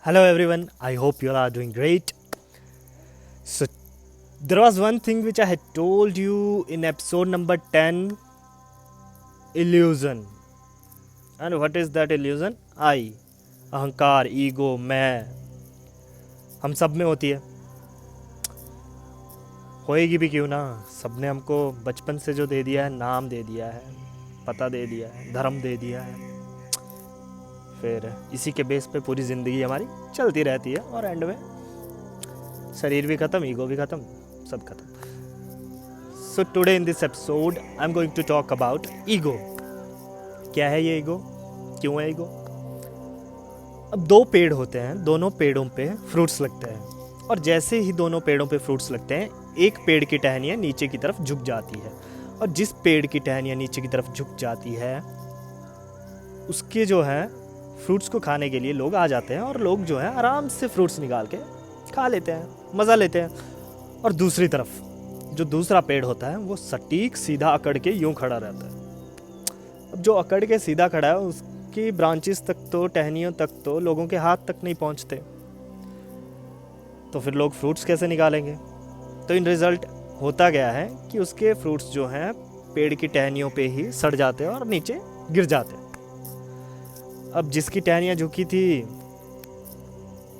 Hello everyone, I hope you all are doing great. So, there was one thing which I had told you in episode number 10 illusion. And what is that illusion? I, अहंकार, ego, मैं, हम सब में होती है. होएगी भी क्यों ना. सबने हमको बचपन से जो दे दिया है, नाम दे दिया है, पता दे दिया है, धर्म दे दिया है, फिर इसी के बेस पे पूरी ज़िंदगी हमारी चलती रहती है और एंड में शरीर भी ख़त्म, ईगो भी ख़त्म, सब ख़त्म. So today in this episode I am going to talk about ego. क्या है ये ईगो, क्यों है ईगो. अब दो पेड़ होते हैं, दोनों पेड़ों पे फ्रूट्स लगते हैं, और जैसे ही दोनों पेड़ों पे फ्रूट्स लगते हैं, एक पेड़ की टहनियाँ नीचे की तरफ झुक जाती है, और जिस पेड़ की टहनियाँ नीचे की तरफ झुक जाती है उसके जो है फ्रूट्स को खाने के लिए लोग आ जाते हैं, और लोग जो है आराम से फ्रूट्स निकाल के खा लेते हैं, मज़ा लेते हैं. और दूसरी तरफ जो दूसरा पेड़ होता है वो सटीक सीधा अकड़ के यूं खड़ा रहता है. अब जो अकड़ के सीधा खड़ा है उसकी ब्रांचेस तक तो, टहनियों तक तो लोगों के हाथ तक नहीं पहुंचते, तो फिर लोग फ्रूट्स कैसे निकालेंगे. तो इन रिज़ल्ट होता गया है कि उसके फ्रूट्स जो हैं पेड़ की टहनियों पे ही सड़ जाते हैं और नीचे गिर जाते हैं. अब जिसकी टहनियाँ झुकी थी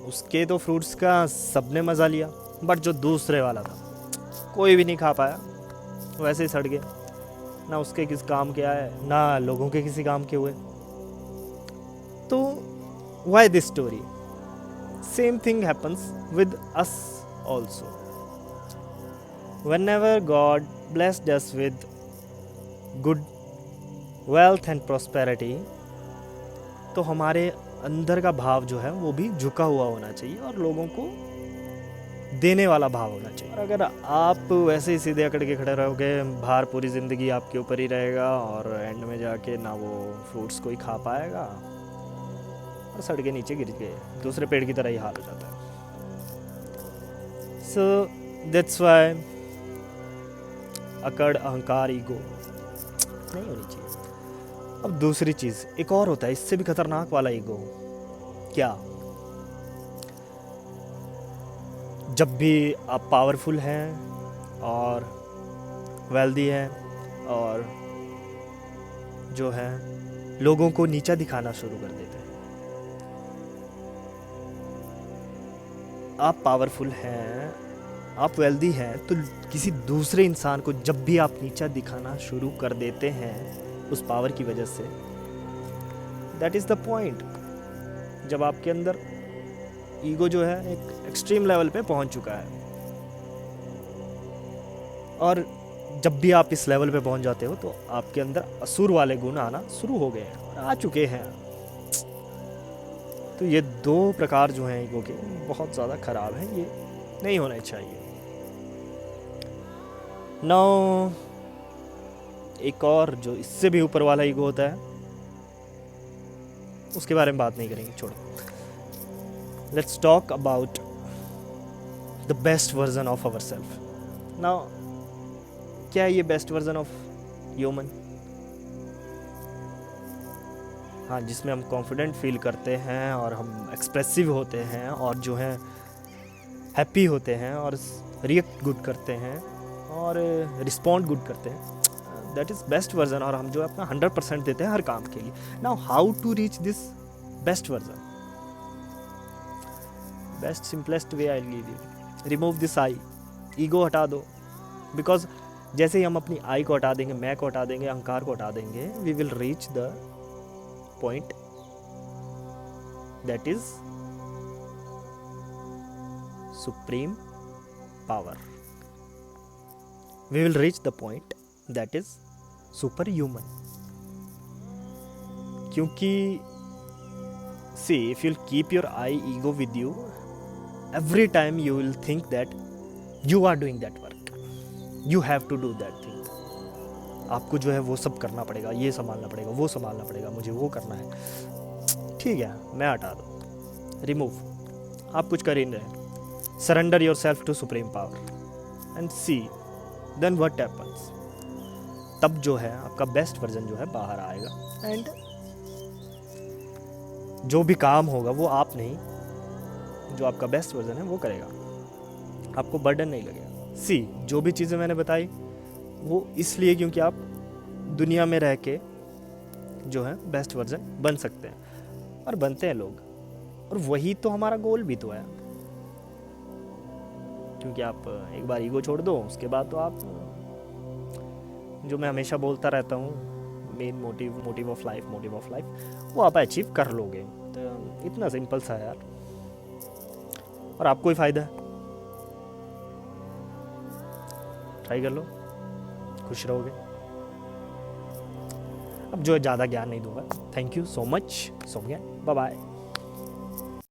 उसके तो फ्रूट्स का सबने मज़ा लिया, बट जो दूसरे वाला था कोई भी नहीं खा पाया, वैसे ही सड़ गया. ना उसके किस काम के आए, ना लोगों के किसी काम के हुए. तो why this story. Same thing happens with us also. whenever God blessed us with good wealth and prosperity, तो हमारे अंदर का भाव जो है वो भी झुका हुआ होना चाहिए और लोगों को देने वाला भाव होना चाहिए. और अगर आप वैसे ही सीधे अकड़ के खड़े रहोगे, भार पूरी ज़िंदगी आपके ऊपर ही रहेगा और एंड में जाके ना वो फ्रूट्स कोई खा पाएगा और सड़ के नीचे गिर के दूसरे पेड़ की तरह ही हाल हो जाता है. सो दैट्स वाई अकड़, अहंकार, ईगो नहीं होनी चाहिए. अब दूसरी चीज़ एक और होता है, इससे भी खतरनाक वाला ईगो. क्या? जब भी आप पावरफुल हैं और वेल्दी हैं और जो है लोगों को नीचा दिखाना शुरू कर देते हैं. आप पावरफुल हैं, आप वेल्दी हैं, तो किसी दूसरे इंसान को जब भी आप नीचा दिखाना शुरू कर देते हैं उस पावर की वजह से, दैट इज़ द पॉइंट. जब आपके अंदर ईगो जो है एक एक्सट्रीम लेवल पे पहुंच चुका है, और जब भी आप इस लेवल पे पहुंच जाते हो तो आपके अंदर असुर वाले गुण आना शुरू हो गए हैं और आ चुके हैं. तो ये दो प्रकार जो हैं ईगो के बहुत ज़्यादा ख़राब हैं, ये नहीं होना चाहिए. नाउ एक और जो इससे भी ऊपर वाला ईगो होता है उसके बारे में बात नहीं करेंगे, छोड़ो. Let's talk about the best version of our self. Now क्या है ये बेस्ट वर्जन ऑफ ह्यूमन? हाँ, जिसमें हम कॉन्फिडेंट फील करते हैं और हम एक्सप्रेसिव होते हैं और जो है हैप्पी होते हैं और रिएक्ट गुड करते हैं और रिस्पॉन्ड गुड करते हैं. दैट इज़ बेस्ट वर्जन, और हम जो अपना 100% देते हैं हर काम के लिए. Now how to reach this best version? Best simplest way I give you. Remove this I. Ego हटा दो. बिकॉज जैसे ही हम अपनी आई को हटा देंगे, मैं को हटा देंगे, अहंकार को हटा देंगे, we will reach the point that is supreme power. We will reach the point that is super human. क्योंकि see, if you'll keep your I ego with you, every time you will think that you are doing that work, you have to do that thing. आपको जो है वो सब करना पड़ेगा, ये संभालना पड़ेगा, वो संभालना पड़ेगा, मुझे वो करना है. ठीक है, मैं हटा दो. रिमूव. आप कुछ कर ही नहीं रहे. Surrender your self to supreme power and see then what happens. तब जो है आपका बेस्ट वर्जन जो है बाहर आएगा, एंड जो भी काम होगा वो आप नहीं, जो आपका बेस्ट वर्जन है वो करेगा, आपको बर्डन नहीं लगेगा। सी, जो भी चीज़ें मैंने बताई वो इसलिए क्योंकि आप दुनिया में रह के जो है बेस्ट वर्जन बन सकते हैं, और बनते हैं लोग, और वही तो हमारा गोल भी तो है। क्योंकि आप एक बार ईगो छोड़ दो, उसके बाद तो आप, जो मैं हमेशा बोलता रहता हूँ, मेन मोटिव ऑफ लाइफ, वो आप अचीव कर लोगे। तो इतना सिंपल सा है यार, और आपको ही फ़ायदा है। ट्राई कर लो, खुश रहोगे। अब जो है ज़्यादा ज्ञान नहीं दूंगा। थैंक यू सो मच, सो गया, बाय बाय।